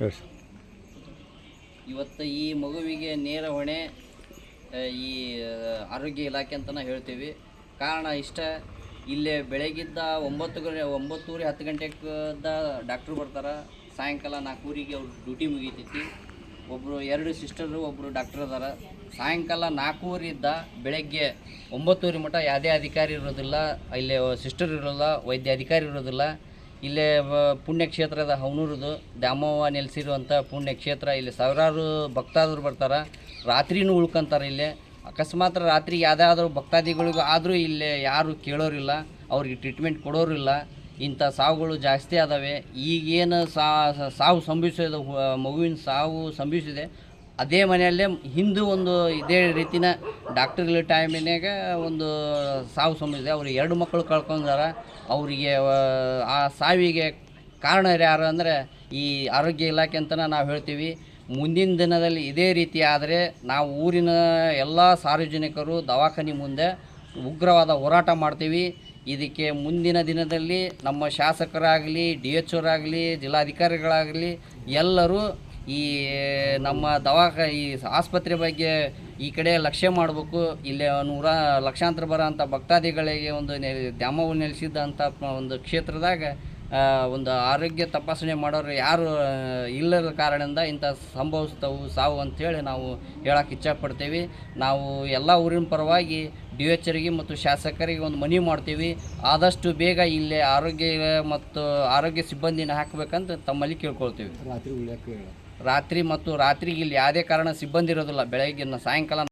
S. ಇವತ್ತು ಈ ಮಗುವಿಗೆ ನೇರ ಹೊಣೆ ಈ ಆರೋಗ್ಯ ಇಲಾಖೆ ಅಂತಲೇ ಹೇಳ್ತೀವಿ. ಕಾರಣ ಇಷ್ಟ, ಇಲ್ಲೇ ಬೆಳಗಿದ್ದ 9:30 10 ಗಂಟೆಗೆ ಡಾಕ್ಟ್ರು ಬರ್ತಾರೆ, ಸಾಯಂಕಾಲ 4ಗೆ ಅವ್ರ ಡ್ಯೂಟಿ ಮುಗೀತೈತಿ. ಒಬ್ಬರು 2 ಸಿಸ್ಟರು, ಒಬ್ಬರು ಡಾಕ್ಟ್ರ್ ಅದಾರ. ಸಾಯಂಕಾಲ 4 ಬೆಳಗ್ಗೆ 9 ಮಟ್ಟ ಯಾವುದೇ ಅಧಿಕಾರಿ ಇರೋದಿಲ್ಲ, ಇಲ್ಲೇ ಸಿಸ್ಟರ್ ಇರೋಲ್ಲ, ವೈದ್ಯ ಅಧಿಕಾರಿ ಇರೋದಿಲ್ಲ. ಇಲ್ಲೇ ಪುಣ್ಯಕ್ಷೇತ್ರದ ಹವನೂರದು ದ್ಯಾಮವ್ವ ನೆಲೆಸಿರುವಂಥ ಪುಣ್ಯಕ್ಷೇತ್ರ. ಇಲ್ಲಿ ಸಾವಿರಾರು ಭಕ್ತಾದರು ಬರ್ತಾರೆ, ರಾತ್ರಿನೂ ಉಳ್ಕೊಂತಾರೆ. ಇಲ್ಲೇ ಅಕಸ್ಮಾತ್ ರಾತ್ರಿ ಯಾವುದಾದ್ರೂ ಭಕ್ತಾದಿಗಳಿಗೂ ಆದರೂ ಇಲ್ಲೇ ಯಾರು ಕೇಳೋರಿಲ್ಲ, ಅವ್ರಿಗೆ ಟ್ರೀಟ್ಮೆಂಟ್ ಕೊಡೋರಿಲ್ಲ. ಇಂಥ ಸಾವುಗಳು ಜಾಸ್ತಿ ಆದವೆ. ಈಗೇನು ಸಾವು ಸಂಭವಿಸೋದು, ಮಗುವಿನ ಸಾವು ಸಂಭವಿಸಿದೆ, ಅದೇ ಮನೆಯಲ್ಲೇ ಹಿಂದೂ ಒಂದು ಇದೇ ರೀತಿನ ಡಾಕ್ಟರ್ ಟೈಮಿನಾಗ ಒಂದು ಸಾವು ಸಂಭವಿಸಿದೆ. ಅವ್ರು 2 ಮಕ್ಕಳು ಕಳ್ಕೊಂಡಾರ. ಅವರಿಗೆ ಆ ಸಾವಿಗೆ ಕಾರಣ ಯಾರು ಅಂದರೆ ಈ ಆರೋಗ್ಯ ಇಲಾಖೆ ಅಂತಲೇ ನಾವು ಹೇಳ್ತೀವಿ. ಮುಂದಿನ ದಿನದಲ್ಲಿ ಇದೇ ರೀತಿ ಆದರೆ ನಾವು ಊರಿನ ಎಲ್ಲ ಸಾರ್ವಜನಿಕರು ದವಾಖಾನೆ ಮುಂದೆ ಉಗ್ರವಾದ ಹೋರಾಟ ಮಾಡ್ತೀವಿ. ಇದಕ್ಕೆ ಮುಂದಿನ ದಿನದಲ್ಲಿ ನಮ್ಮ ಶಾಸಕರಾಗಲಿ, DHO ಜಿಲ್ಲಾಧಿಕಾರಿಗಳಾಗಲಿ ಎಲ್ಲರೂ ಈ ನಮ್ಮ ಈ ಆಸ್ಪತ್ರೆ ಬಗ್ಗೆ ಈ ಕಡೆ ಲಕ್ಷ್ಯ ಮಾಡಬೇಕು. ಇಲ್ಲಿ ಲಕ್ಷಾಂತರ ಬರೋಂಥ ಭಕ್ತಾದಿಗಳಿಗೆ ಒಂದು ದ್ಯಾಮವ್ವ ನೆಲೆಸಿದ್ದಂಥ ಒಂದು ಕ್ಷೇತ್ರದಾಗ ಒಂದು ಆರೋಗ್ಯ ತಪಾಸಣೆ ಮಾಡೋರು ಯಾರು ಇಲ್ಲದ ಕಾರಣದಿಂದ ಇಂಥ ಸಂಭವಿಸ್ತವು ಸಾವು ಅಂಥೇಳಿ ನಾವು ಹೇಳಕ್ಕೆ ಇಚ್ಛಪಡ್ತೀವಿ. ನಾವು ಎಲ್ಲ ಊರಿನ ಪರವಾಗಿ DHರಿಗೆ ಮತ್ತು ಶಾಸಕರಿಗೆ ಒಂದು ಮನವಿ ಮಾಡ್ತೀವಿ, ಆದಷ್ಟು ಬೇಗ ಇಲ್ಲಿ ಆರೋಗ್ಯ ಸಿಬ್ಬಂದಿನ ಹಾಕಬೇಕಂತ ತಮ್ಮಲ್ಲಿ ಕೇಳ್ಕೊಳ್ತೀವಿ. ರಾತ್ರಿಗೆ ಇಲ್ಲಿ ಯಾವುದೇ ಕಾರಣ ಸಿಬ್ಬಂದಿ ಇರೋದಿಲ್ಲ. ಬೆಳಗ್ಗಿನ ಸಾಯಂಕಾಲ